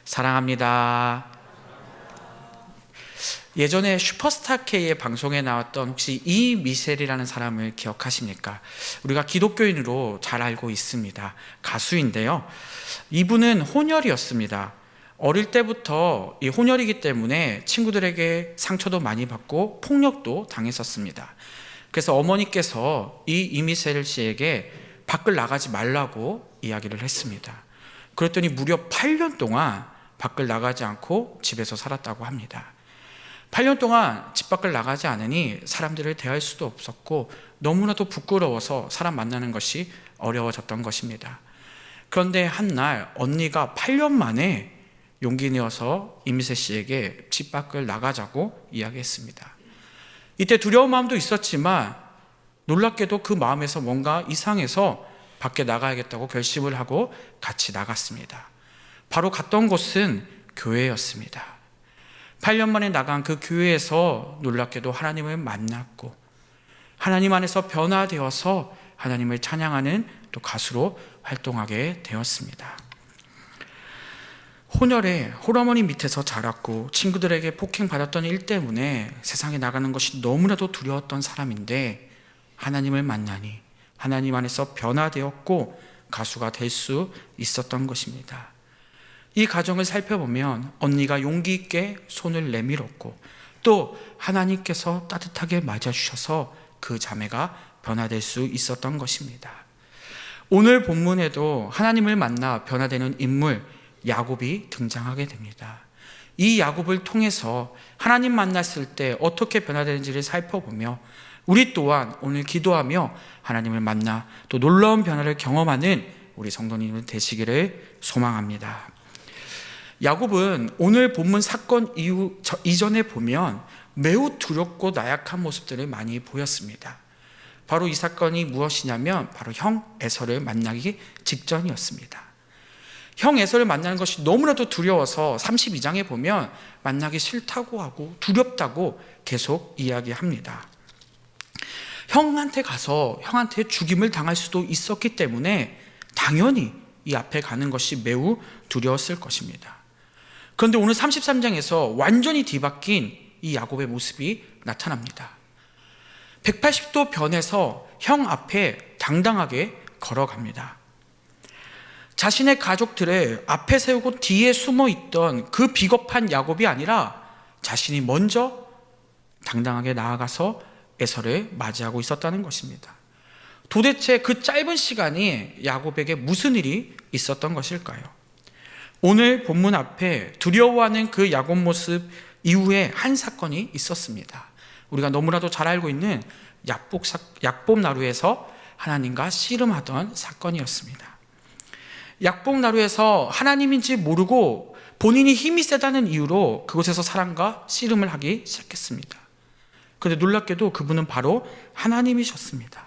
사랑합니다. 예전에 슈퍼스타 K의 방송에 나왔던 혹시 이미셸이라는 사람을 기억하십니까? 우리가 기독교인으로 잘 알고 있습니다. 가수인데요. 이분은 혼혈이었습니다. 어릴 때부터 이 혼혈이기 때문에 친구들에게 상처도 많이 받고 폭력도 당했었습니다. 그래서 어머니께서 이 이미셸 씨에게 밖을 나가지 말라고 이야기를 했습니다. 그랬더니 무려 8년 동안 밖을 나가지 않고 집에서 살았다고 합니다. 8년 동안 집 밖을 나가지 않으니 사람들을 대할 수도 없었고 너무나도 부끄러워서 사람 만나는 것이 어려워졌던 것입니다. 그런데 한날 언니가 8년 만에 용기 내어서 이미셸 씨에게 집 밖을 나가자고 이야기했습니다. 이때 두려운 마음도 있었지만 놀랍게도 그 마음에서 뭔가 이상해서 밖에 나가야겠다고 결심을 하고 같이 나갔습니다. 바로 갔던 곳은 교회였습니다. 8년 만에 나간 그 교회에서 놀랍게도 하나님을 만났고 하나님 안에서 변화되어서 하나님을 찬양하는 또 가수로 활동하게 되었습니다. 혼혈의 홀어머니 밑에서 자랐고 친구들에게 폭행받았던 일 때문에 세상에 나가는 것이 너무나도 두려웠던 사람인데 하나님을 만나니 하나님 안에서 변화되었고 가수가 될 수 있었던 것입니다. 이 과정을 살펴보면 언니가 용기 있게 손을 내밀었고 또 하나님께서 따뜻하게 맞아주셔서 그 자매가 변화될 수 있었던 것입니다. 오늘 본문에도 하나님을 만나 변화되는 인물 야곱이 등장하게 됩니다. 이 야곱을 통해서 하나님 만났을 때 어떻게 변화되는지를 살펴보며 우리 또한 오늘 기도하며 하나님을 만나 또 놀라운 변화를 경험하는 우리 성도님들 되시기를 소망합니다. 야곱은 오늘 본문 사건 이전에 보면 매우 두렵고 나약한 모습들을 많이 보였습니다. 바로 이 사건이 무엇이냐면 바로 형 에서를 만나기 직전이었습니다. 형 에서를 만나는 것이 너무나도 두려워서 32장에 보면 만나기 싫다고 하고 두렵다고 계속 이야기합니다. 형한테 가서 형한테 죽임을 당할 수도 있었기 때문에 당연히 이 앞에 가는 것이 매우 두려웠을 것입니다. 그런데 오늘 33장에서 완전히 뒤바뀐 이 야곱의 모습이 나타납니다. 180도 변해서 형 앞에 당당하게 걸어갑니다. 자신의 가족들을 앞에 세우고 뒤에 숨어 있던 그 비겁한 야곱이 아니라 자신이 먼저 당당하게 나아가서 에서를 맞이하고 있었다는 것입니다. 도대체 그 짧은 시간이 야곱에게 무슨 일이 있었던 것일까요? 오늘 본문 앞에 두려워하는 그 야곱 모습 이후에 한 사건이 있었습니다. 우리가 너무나도 잘 알고 있는 약복 나루에서 하나님과 씨름하던 사건이었습니다. 약복 나루에서 하나님인지 모르고 본인이 힘이 세다는 이유로 그곳에서 사람과 씨름을 하기 시작했습니다. 그런데 놀랍게도 그분은 바로 하나님이셨습니다.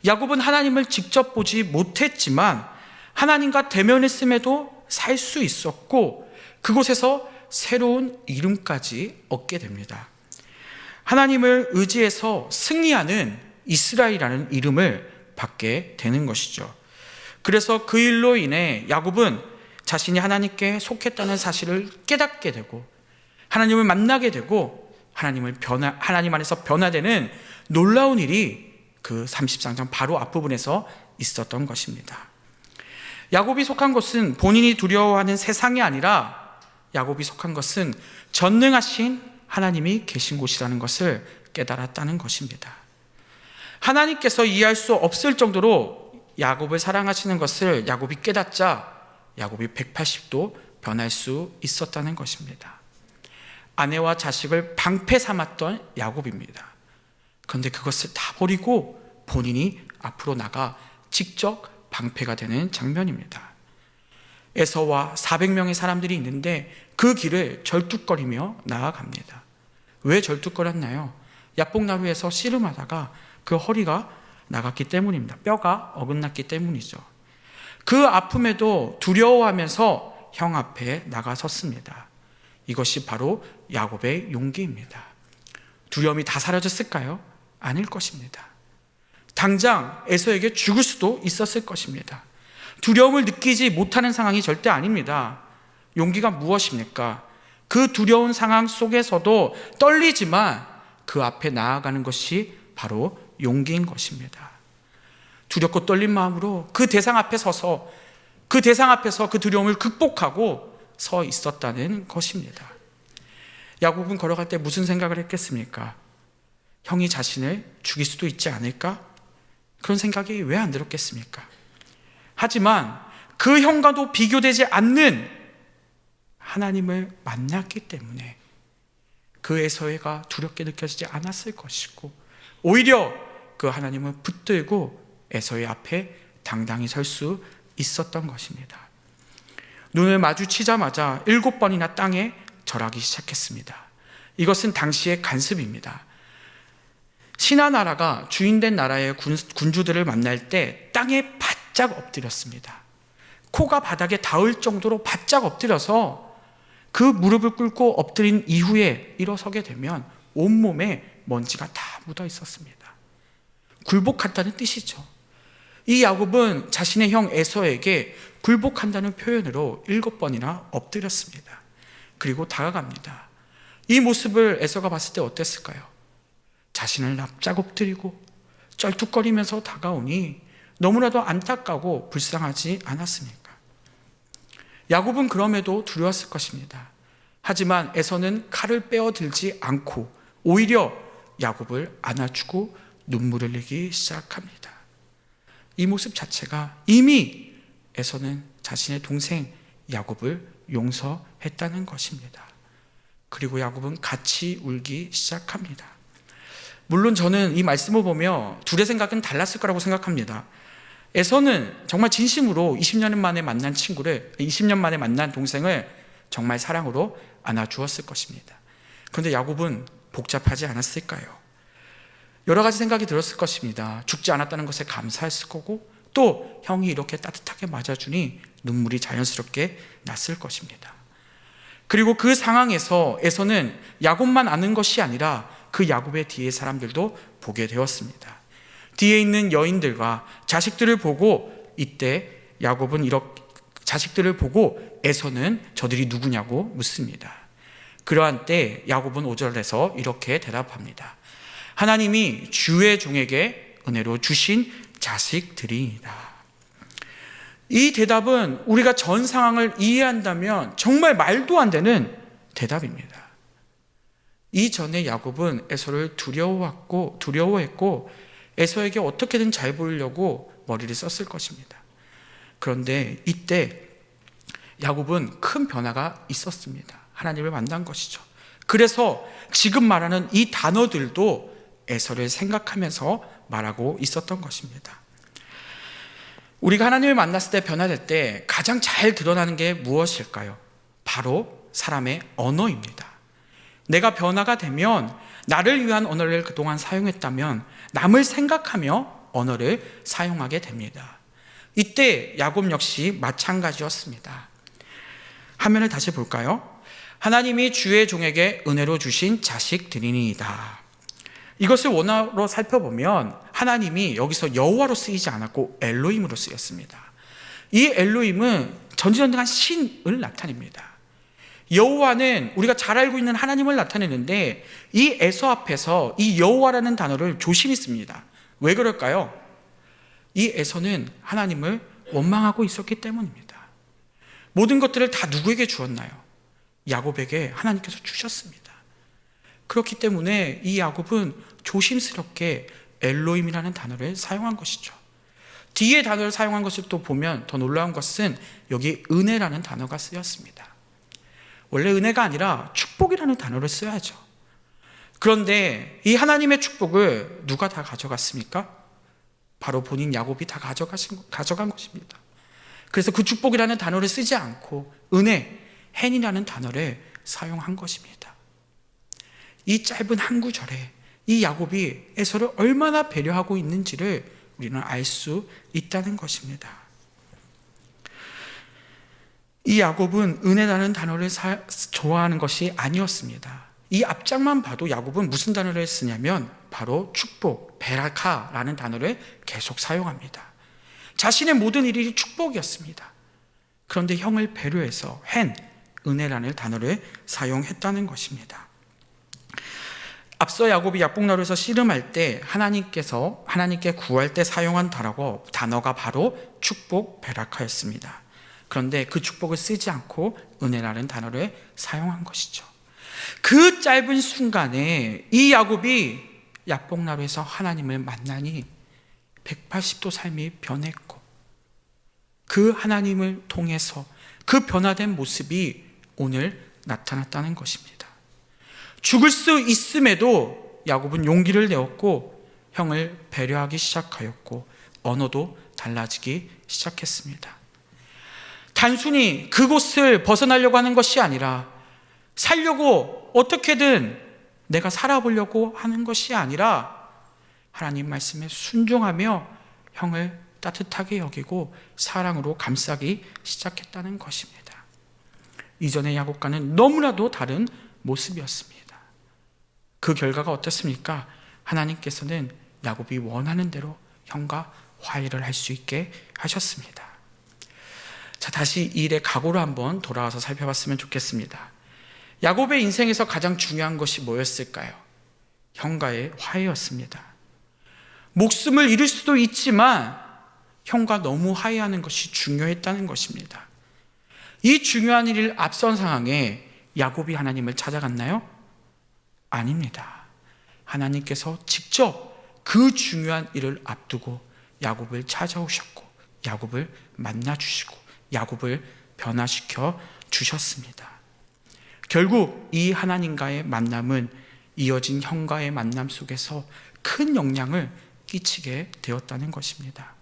야곱은 하나님을 직접 보지 못했지만 하나님과 대면했음에도 살 수 있었고 그곳에서 새로운 이름까지 얻게 됩니다. 하나님을 의지해서 승리하는 이스라엘이라는 이름을 받게 되는 것이죠. 그래서 그 일로 인해 야곱은 자신이 하나님께 속했다는 사실을 깨닫게 되고 하나님을 만나게 되고 하나님 안에서 변화되는 놀라운 일이 그 33장 바로 앞부분에서 있었던 것입니다. 야곱이 속한 것은 본인이 두려워하는 세상이 아니라 야곱이 속한 것은 전능하신 하나님이 계신 곳이라는 것을 깨달았다는 것입니다. 하나님께서 이해할 수 없을 정도로 야곱을 사랑하시는 것을 야곱이 깨닫자 야곱이 180도 변할 수 있었다는 것입니다. 아내와 자식을 방패 삼았던 야곱입니다. 그런데 그것을 다 버리고 본인이 앞으로 나가 직접 방패가 되는 장면입니다. 에서와 400명의 사람들이 있는데 그 길을 절뚝거리며 나아갑니다. 왜 절뚝거렸나요? 약복나루에서 씨름하다가 그 허리가 나갔기 때문입니다. 뼈가 어긋났기 때문이죠. 그 아픔에도 두려워하면서 형 앞에 나가섰습니다. 이것이 바로 야곱의 용기입니다. 두려움이 다 사라졌을까요? 아닐 것입니다. 당장 에서에게 죽을 수도 있었을 것입니다. 두려움을 느끼지 못하는 상황이 절대 아닙니다. 용기가 무엇입니까? 그 두려운 상황 속에서도 떨리지만 그 앞에 나아가는 것이 바로 용기인 것입니다. 두렵고 떨린 마음으로 그 대상 앞에 서서 그 두려움을 극복하고 서 있었다는 것입니다. 야곱은 걸어갈 때 무슨 생각을 했겠습니까? 형이 자신을 죽일 수도 있지 않을까? 그런 생각이 왜 안 들었겠습니까? 하지만 그 형과도 비교되지 않는 하나님을 만났기 때문에 그 에서가 두렵게 느껴지지 않았을 것이고, 오히려 그 하나님을 붙들고 에서의 앞에 당당히 설 수 있었던 것입니다. 눈을 마주치자마자 7번이나 땅에 절하기 시작했습니다. 이것은 당시의 간습입니다. 신하 나라가 주인된 나라의 군주들을 만날 때 땅에 바짝 엎드렸습니다. 코가 바닥에 닿을 정도로 바짝 엎드려서 그 무릎을 꿇고 엎드린 이후에 일어서게 되면 온몸에 먼지가 다 묻어 있었습니다. 굴복한다는 뜻이죠. 이 야곱은 자신의 형 에서에게 굴복한다는 표현으로 7번이나 엎드렸습니다. 그리고 다가갑니다. 이 모습을 에서가 봤을 때 어땠을까요? 자신을 납작 엎드리고 쩔뚝거리면서 다가오니 너무나도 안타까고 불쌍하지 않았습니까? 야곱은 그럼에도 두려웠을 것입니다. 하지만 에서는 칼을 빼어들지 않고 오히려 야곱을 안아주고 눈물을 흘리기 시작합니다. 이 모습 자체가 이미 에서는 자신의 동생 야곱을 용서했다는 것입니다. 그리고 야곱은 같이 울기 시작합니다. 물론 저는 이 말씀을 보며 둘의 생각은 달랐을 거라고 생각합니다. 에서는 정말 진심으로 20년 만에 만난 친구를, 20년 만에 만난 동생을 정말 사랑으로 안아주었을 것입니다. 그런데 야곱은 복잡하지 않았을까요? 여러 가지 생각이 들었을 것입니다. 죽지 않았다는 것에 감사했을 거고, 또 형이 이렇게 따뜻하게 맞아주니 눈물이 자연스럽게 났을 것입니다. 그리고 그 상황에서 에서는 야곱만 아는 것이 아니라 그 야곱의 뒤에 사람들도 보게 되었습니다. 뒤에 있는 여인들과 자식들을 보고, 이때 야곱은 이렇게 자식들을 보고 에서는 저들이 누구냐고 묻습니다. 그러한 때 야곱은 5절에서 이렇게 대답합니다. 하나님이 주의 종에게 은혜로 주신 자식들이니이다. 이 대답은 우리가 전 상황을 이해한다면 정말 말도 안 되는 대답입니다. 이전에 야곱은 에서를 두려워했고 에서에게 어떻게든 잘 보이려고 머리를 썼을 것입니다. 그런데 이때 야곱은 큰 변화가 있었습니다. 하나님을 만난 것이죠. 그래서 지금 말하는 이 단어들도 에서를 생각하면서 말하고 있었던 것입니다. 우리가 하나님을 만났을 때, 변화될 때 가장 잘 드러나는 게 무엇일까요? 바로 사람의 언어입니다. 내가 변화가 되면 나를 위한 언어를 그동안 사용했다면 남을 생각하며 언어를 사용하게 됩니다. 이때 야곱 역시 마찬가지였습니다. 화면을 다시 볼까요? 하나님이 주의 종에게 은혜로 주신 자식들이니이다. 이것을 원어로 살펴보면 하나님이 여기서 여호와로 쓰이지 않았고 엘로힘으로 쓰였습니다. 이 엘로힘은 전지전능한 신을 나타냅니다. 여호와는 우리가 잘 알고 있는 하나님을 나타내는데 이 에서 앞에서 이 여호와라는 단어를 조심히 씁니다. 왜 그럴까요? 이 에서는 하나님을 원망하고 있었기 때문입니다. 모든 것들을 다 누구에게 주었나요? 야곱에게 하나님께서 주셨습니다. 그렇기 때문에 이 야곱은 조심스럽게 엘로힘이라는 단어를 사용한 것이죠. 뒤에 단어를 사용한 것을 또 보면 더 놀라운 것은 여기 은혜라는 단어가 쓰였습니다. 원래 은혜가 아니라 축복이라는 단어를 써야죠. 그런데 이 하나님의 축복을 누가 다 가져갔습니까? 바로 본인 야곱이 다 가져간 것입니다. 그래서 그 축복이라는 단어를 쓰지 않고 은혜, 헨이라는 단어를 사용한 것입니다. 이 짧은 한 구절에 이 야곱이 에서를 얼마나 배려하고 있는지를 우리는 알 수 있다는 것입니다. 이 야곱은 은혜라는 단어를 좋아하는 것이 아니었습니다. 이 앞장만 봐도 야곱은 무슨 단어를 쓰냐면 바로 축복, 베라카라는 단어를 계속 사용합니다. 자신의 모든 일이 축복이었습니다. 그런데 형을 배려해서 은혜라는 단어를 사용했다는 것입니다. 앞서 야곱이 야복나루에서 씨름할 때 하나님께 구할 때 사용한 단어가 바로 축복 베라카였습니다. 그런데 그 축복을 쓰지 않고 은혜라는 단어를 사용한 것이죠. 그 짧은 순간에 이 야곱이 야복나루에서 하나님을 만나니 180도 삶이 변했고, 그 하나님을 통해서 그 변화된 모습이 오늘 나타났다는 것입니다. 죽을 수 있음에도 야곱은 용기를 내었고 형을 배려하기 시작하였고 언어도 달라지기 시작했습니다. 단순히 그곳을 벗어나려고 하는 것이 아니라, 살려고 어떻게든 내가 살아보려고 하는 것이 아니라 하나님 말씀에 순종하며 형을 따뜻하게 여기고 사랑으로 감싸기 시작했다는 것입니다. 이전의 야곱과는 너무나도 다른 모습이었습니다. 그 결과가 어떻습니까? 하나님께서는 야곱이 원하는 대로 형과 화해를 할 수 있게 하셨습니다. 자, 다시 이 일의 각오로 한번 돌아와서 살펴봤으면 좋겠습니다. 야곱의 인생에서 가장 중요한 것이 뭐였을까요? 형과의 화해였습니다. 목숨을 잃을 수도 있지만 형과 너무 화해하는 것이 중요했다는 것입니다. 이 중요한 일을 앞선 상황에 야곱이 하나님을 찾아갔나요? 아닙니다. 하나님께서 직접 그 중요한 일을 앞두고 야곱을 찾아오셨고 야곱을 만나주시고 야곱을 변화시켜 주셨습니다. 결국 이 하나님과의 만남은 이어진 형과의 만남 속에서 큰 영향을 끼치게 되었다는 것입니다.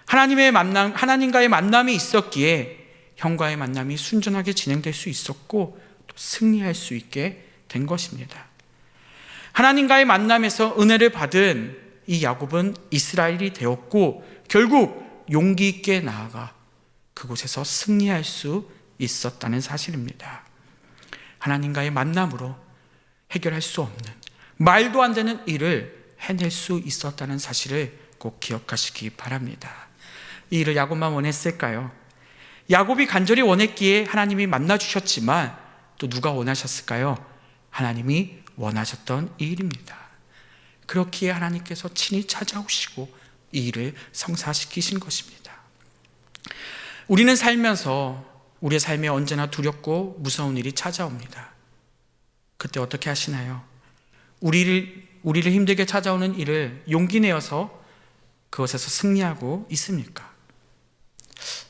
하나님과의 만남이 있었기에 형과의 만남이 순전하게 진행될 수 있었고 또 승리할 수 있게 된 것입니다. 하나님과의 만남에서 은혜를 받은 이 야곱은 이스라엘이 되었고 결국 용기 있게 나아가 그곳에서 승리할 수 있었다는 사실입니다. 하나님과의 만남으로 해결할 수 없는, 말도 안 되는 일을 해낼 수 있었다는 사실을 꼭 기억하시기 바랍니다. 이 일을 야곱만 원했을까요? 야곱이 간절히 원했기에 하나님이 만나주셨지만 또 누가 원하셨을까요? 하나님이 원하셨던 이 일입니다. 그렇기에 하나님께서 친히 찾아오시고 이 일을 성사시키신 것입니다. 우리는 살면서 우리의 삶에 언제나 두렵고 무서운 일이 찾아옵니다. 그때 어떻게 하시나요? 우리를 힘들게 찾아오는 일을 용기 내어서 그것에서 승리하고 있습니까?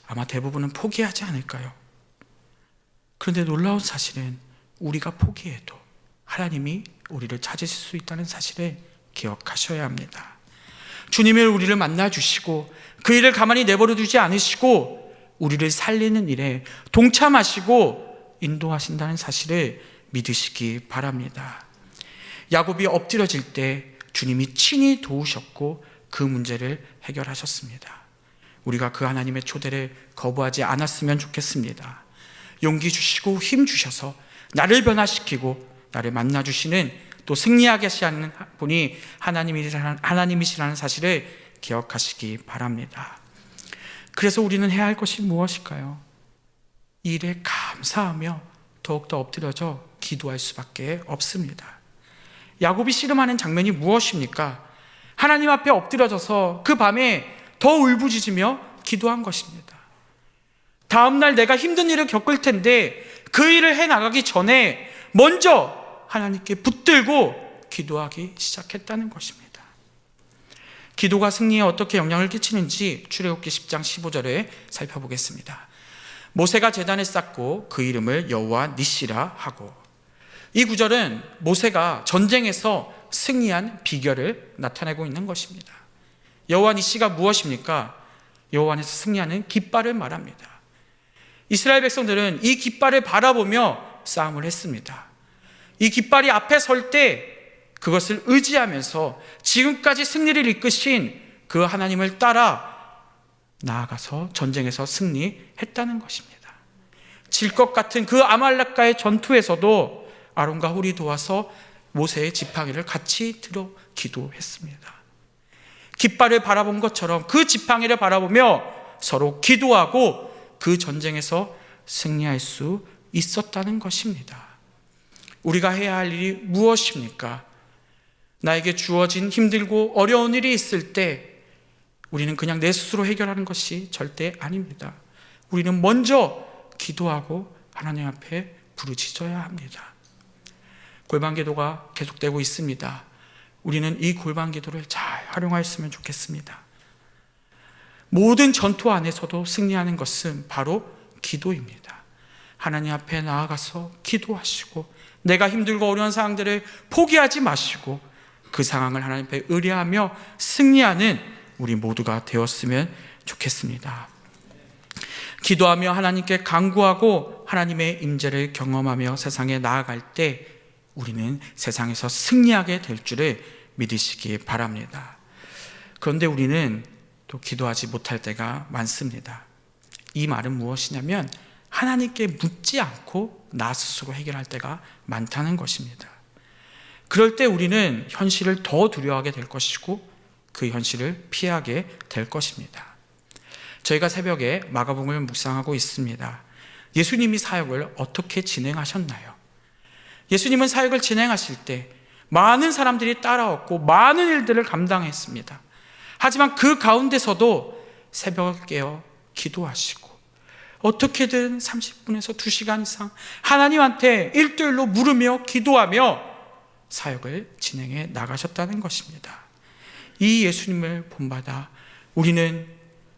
아마 대부분은 포기하지 않을까요? 그런데 놀라운 사실은 우리가 포기해도 하나님이 우리를 찾으실 수 있다는 사실을 기억하셔야 합니다. 주님이 우리를 만나주시고 그 일을 가만히 내버려 두지 않으시고 우리를 살리는 일에 동참하시고 인도하신다는 사실을 믿으시기 바랍니다. 야곱이 엎드려질 때 주님이 친히 도우셨고 그 문제를 해결하셨습니다. 우리가 그 하나님의 초대를 거부하지 않았으면 좋겠습니다. 용기 주시고 힘 주셔서 나를 변화시키고 나를 만나주시는 또 승리하게 하시는 분이 하나님이시라는 사실을 기억하시기 바랍니다. 그래서 우리는 해야 할 것이 무엇일까요? 이 일에 감사하며 더욱더 엎드려져 기도할 수밖에 없습니다. 야곱이 씨름하는 장면이 무엇입니까? 하나님 앞에 엎드려져서 그 밤에 더 울부짖으며 기도한 것입니다. 다음날 내가 힘든 일을 겪을 텐데 그 일을 해나가기 전에 먼저 하나님께 붙들고 기도하기 시작했다는 것입니다. 기도가 승리에 어떻게 영향을 끼치는지 출애굽기 10장 15절에 살펴보겠습니다. 모세가 제단을 쌓고 그 이름을 여호와 니시라 하고, 이 구절은 모세가 전쟁에서 승리한 비결을 나타내고 있는 것입니다. 여호와 니시가 무엇입니까? 여호와 안에서 승리하는 깃발을 말합니다. 이스라엘 백성들은 이 깃발을 바라보며 싸움을 했습니다. 이 깃발이 앞에 설 때 그것을 의지하면서 지금까지 승리를 이끄신 그 하나님을 따라 나아가서 전쟁에서 승리했다는 것입니다. 질 것 같은 그 아말렉과의 전투에서도 아론과 홀이 도와서 모세의 지팡이를 같이 들어 기도했습니다. 깃발을 바라본 것처럼 그 지팡이를 바라보며 서로 기도하고 그 전쟁에서 승리할 수 있었다는 것입니다. 우리가 해야 할 일이 무엇입니까? 나에게 주어진 힘들고 어려운 일이 있을 때 우리는 그냥 내 스스로 해결하는 것이 절대 아닙니다. 우리는 먼저 기도하고 하나님 앞에 부르짖어야 합니다. 골방기도가 계속되고 있습니다. 우리는 이 골방기도를 잘 활용하였으면 좋겠습니다. 모든 전투 안에서도 승리하는 것은 바로 기도입니다. 하나님 앞에 나아가서 기도하시고 내가 힘들고 어려운 상황들을 포기하지 마시고 그 상황을 하나님 앞에 의뢰하며 승리하는 우리 모두가 되었으면 좋겠습니다. 기도하며 하나님께 간구하고 하나님의 임재를 경험하며 세상에 나아갈 때 우리는 세상에서 승리하게 될 줄을 믿으시기 바랍니다. 그런데 우리는 또 기도하지 못할 때가 많습니다. 이 말은 무엇이냐면 하나님께 묻지 않고 나 스스로 해결할 때가 많다는 것입니다. 그럴 때 우리는 현실을 더 두려워하게 될 것이고 그 현실을 피하게 될 것입니다. 저희가 새벽에 마가복음을 묵상하고 있습니다. 예수님이 사역을 어떻게 진행하셨나요? 예수님은 사역을 진행하실 때 많은 사람들이 따라왔고 많은 일들을 감당했습니다. 하지만 그 가운데서도 새벽을 깨어 기도하시고 어떻게든 30분에서 2시간 이상 하나님한테 1:1로 물으며 기도하며 사역을 진행해 나가셨다는 것입니다. 이 예수님을 본받아 우리는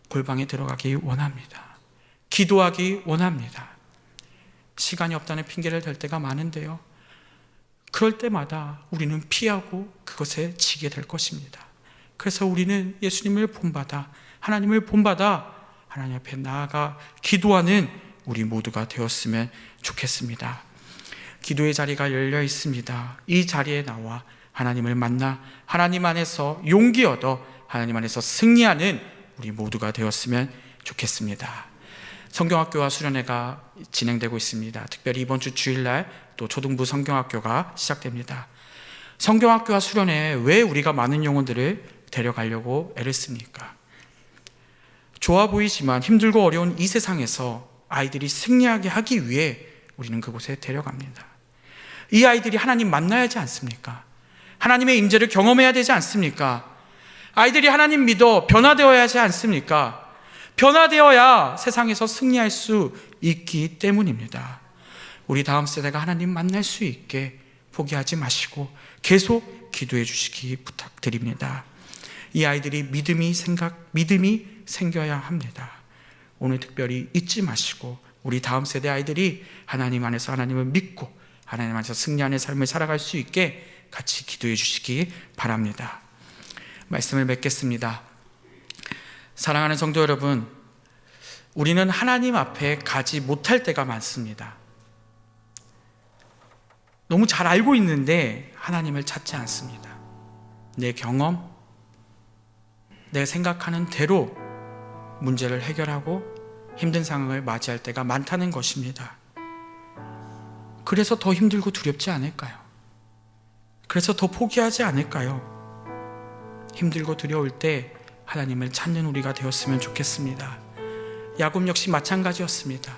골방에 들어가기 원합니다. 기도하기 원합니다. 시간이 없다는 핑계를 댈 때가 많은데요, 그럴 때마다 우리는 피하고 그것에 지게 될 것입니다. 그래서 우리는 예수님을 본받아 하나님을 본받아 하나님 앞에 나아가 기도하는 우리 모두가 되었으면 좋겠습니다. 기도의 자리가 열려 있습니다. 이 자리에 나와 하나님을 만나 하나님 안에서 용기 얻어 하나님 안에서 승리하는 우리 모두가 되었으면 좋겠습니다. 성경학교와 수련회가 진행되고 있습니다. 특별히 이번 주 주일날 또 초등부 성경학교가 시작됩니다. 성경학교와 수련회에 왜 우리가 많은 영혼들을 데려가려고 애를 씁니까? 좋아 보이지만 힘들고 어려운 이 세상에서 아이들이 승리하게 하기 위해 우리는 그곳에 데려갑니다. 이 아이들이 하나님 만나야 하지 않습니까? 하나님의 임재를 경험해야 되지 않습니까? 아이들이 하나님 믿어 변화되어야 하지 않습니까? 변화되어야 세상에서 승리할 수 있기 때문입니다. 우리 다음 세대가 하나님 만날 수 있게 포기하지 마시고 계속 기도해 주시기 부탁드립니다. 이 아이들이 믿음이 생겨야 합니다. 오늘 특별히 잊지 마시고 우리 다음 세대 아이들이 하나님 안에서 하나님을 믿고 하나님 안에서 승리하는 삶을 살아갈 수 있게 같이 기도해 주시기 바랍니다. 말씀을 맺겠습니다. 사랑하는 성도 여러분, 우리는 하나님 앞에 가지 못할 때가 많습니다. 너무 잘 알고 있는데 하나님을 찾지 않습니다. 내 경험, 내가 생각하는 대로 문제를 해결하고 힘든 상황을 맞이할 때가 많다는 것입니다. 그래서 더 힘들고 두렵지 않을까요? 그래서 더 포기하지 않을까요? 힘들고 두려울 때 하나님을 찾는 우리가 되었으면 좋겠습니다. 야곱 역시 마찬가지였습니다.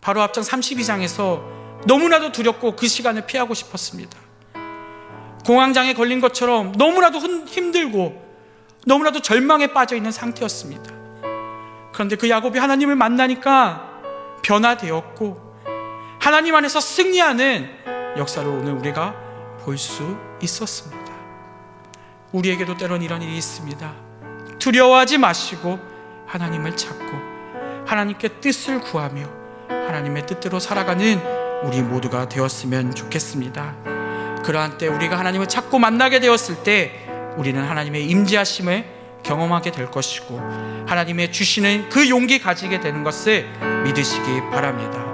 바로 앞장 32장에서 너무나도 두렵고 그 시간을 피하고 싶었습니다. 공황장애 걸린 것처럼 너무나도 힘들고 너무나도 절망에 빠져 있는 상태였습니다. 그런데 그 야곱이 하나님을 만나니까 변화되었고 하나님 안에서 승리하는 역사를 오늘 우리가 볼 수 있었습니다. 우리에게도 때론 이런 일이 있습니다. 두려워하지 마시고 하나님을 찾고 하나님께 뜻을 구하며 하나님의 뜻대로 살아가는 우리 모두가 되었으면 좋겠습니다. 그러한 때 우리가 하나님을 찾고 만나게 되었을 때 우리는 하나님의 임재하심을 경험하게 될 것이고 하나님의 주시는 그 용기 가지게 되는 것을 믿으시기 바랍니다.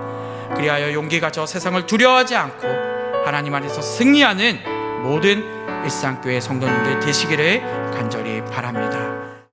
그리하여 용기 가져 세상을 두려워하지 않고 하나님 안에서 승리하는 모든 일상교회 성도님들 되시기를 간절히 바랍니다.